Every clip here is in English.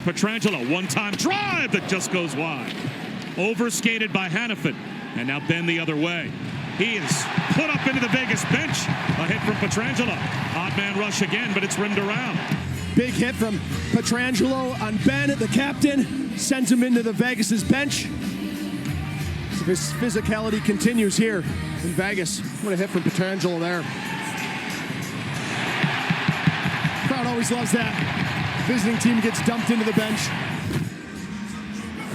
Pietrangelo, one-time drive that just goes wide. Overskated by Hannafin, and now Ben the other way. He is put up into the Vegas bench. A hit from Pietrangelo. Odd man rush again, but it's rimmed around. Big hit from Pietrangelo on Ben, the captain. Sends him into the Vegas' bench. So this physicality continues here in Vegas. What a hit from Pietrangelo there. Crowd always loves that. Visiting team gets dumped into the bench.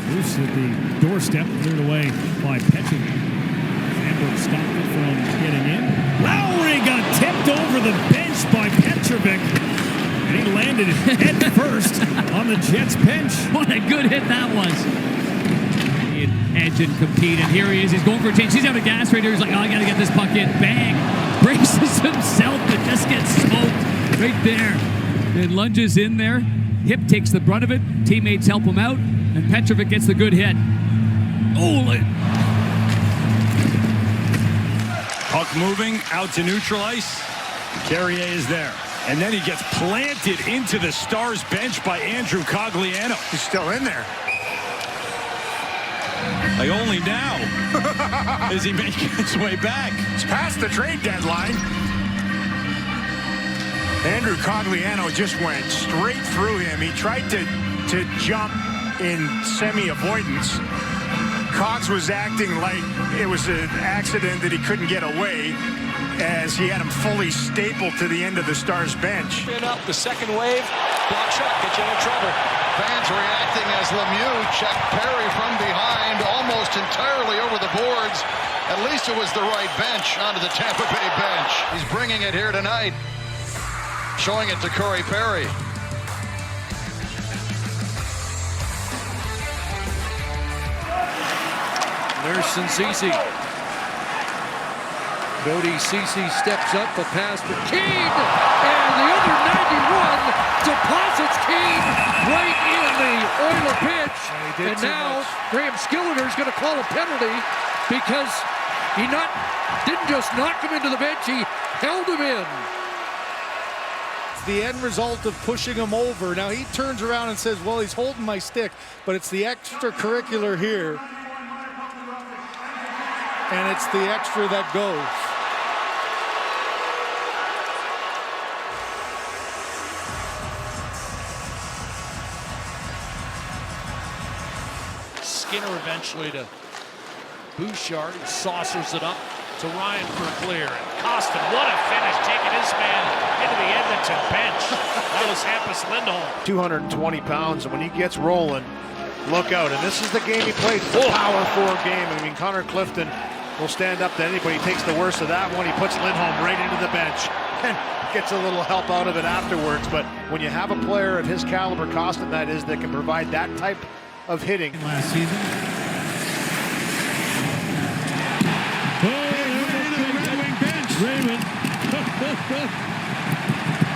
Loose at the doorstep, cleared away by Petchy. Sandberg stopped it from getting in. Lowry got tipped over the bench by Petrovic. And he landed head first on the Jets bench. What a good hit that was. He had edge and compete, and here he is. He's going for a change. He's out of gas right here. He's like, oh, I got to get this puck in. Bang. Braces himself, but just gets smoked right there. And lunges in there. Hip takes the brunt of it. Teammates help him out. And Petrovic gets the good hit. Oh, puck moving out to neutral ice. Carrier is there. And then he gets planted into the Stars bench by Andrew Cogliano. He's still in there. Like only now is he making his way back. It's past the trade deadline. Andrew Cogliano just went straight through him. He tried to jump in semi-avoidance. Cox was acting like it was an accident that he couldn't get away, as he had him fully stapled to the end of the Stars bench. Up the second wave, block shot, get you in trouble. Fans reacting as Lemieux checked Perry from behind, almost entirely over the boards. At least it was the right bench onto the Tampa Bay bench. He's bringing it here tonight, showing it to Corey Perry. There's Ceci. Cody Ceci steps up, a pass for Keane, and the under 91 deposits Keane right in the Oiler pitch. And now Graham Skilliter's going to call a penalty because he didn't just knock him into the bench, he held him in. It's the end result of pushing him over. Now he turns around and says, well, he's holding my stick, but it's the extracurricular here. And it's the extra that goes. Skinner eventually to Bouchard, who saucers it up to Ryan for a clear. And Costin, what a finish, taking his man into the Edmonton bench. That was Hampus Lindholm. 220 pounds, and when he gets rolling, look out. And this is the game he plays, the power forward game. I mean, Connor Clifton will stand up to anybody. He takes the worst of that one. He puts Lindholm right into the bench and gets a little help out of it afterwards. But when you have a player of his caliber, Costin that is, that can provide that type of hitting. Last season. Raymond.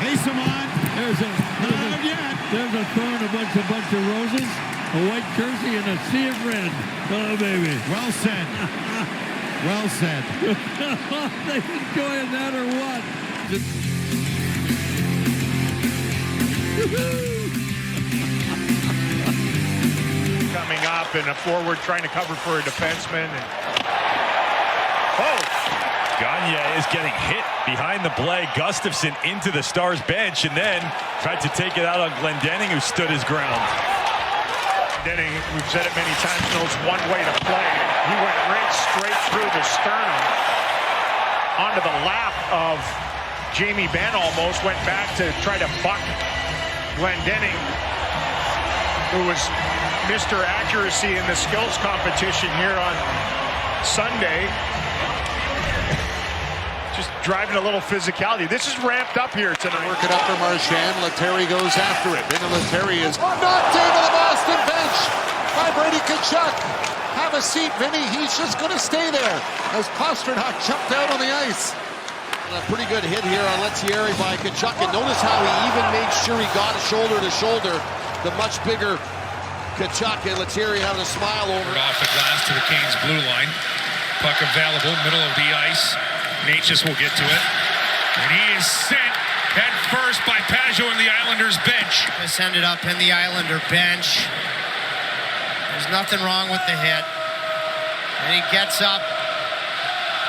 Asamon. There's a thorn, a bunch of roses, a white jersey, and a sea of red. Oh, baby. Well said. Well said. They enjoying that or what? Coming up and a forward trying to cover for a defenseman. Gagne is getting hit behind the play. Gustafsson into the Stars bench and then tried to take it out on Glendening, who stood his ground. Glendening, we've said it many times, knows one way to play. He went right straight through the sternum onto the lap of Jamie Benn almost. Went back to try to buck Glendening, who was Mr. Accuracy in the skills competition here on Sunday. Just driving a little physicality. This is ramped up here tonight. Work it up for Marchand. Lettieri goes after it. Then Lettieri is knocked into the Boston bench by Brady Tkachuk. Have a seat, Vinny. He's just going to stay there as Pastrnak jumped out on the ice. A pretty good hit here on Lettieri by Tkachuk. And notice how he even made sure he got shoulder to shoulder. The much bigger Tkachuk, and Lettieri having a smile over. Off the glass to the Canes blue line. Puck available, middle of the ice. Natchez will get to it. And he is sent Head first by Pajot in the Islanders bench. This ended up in the Islander bench. There's nothing wrong with the hit. And he gets up.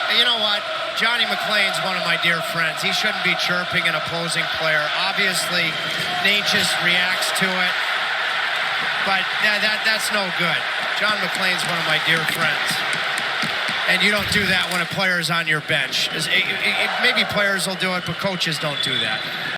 And you know what? Johnny McLean's one of my dear friends. He shouldn't be chirping an opposing player. Obviously, Nate just reacts to it. But that's no good. John McLean's one of my dear friends. And you don't do that when a player is on your bench. Maybe players will do it, but coaches don't do that.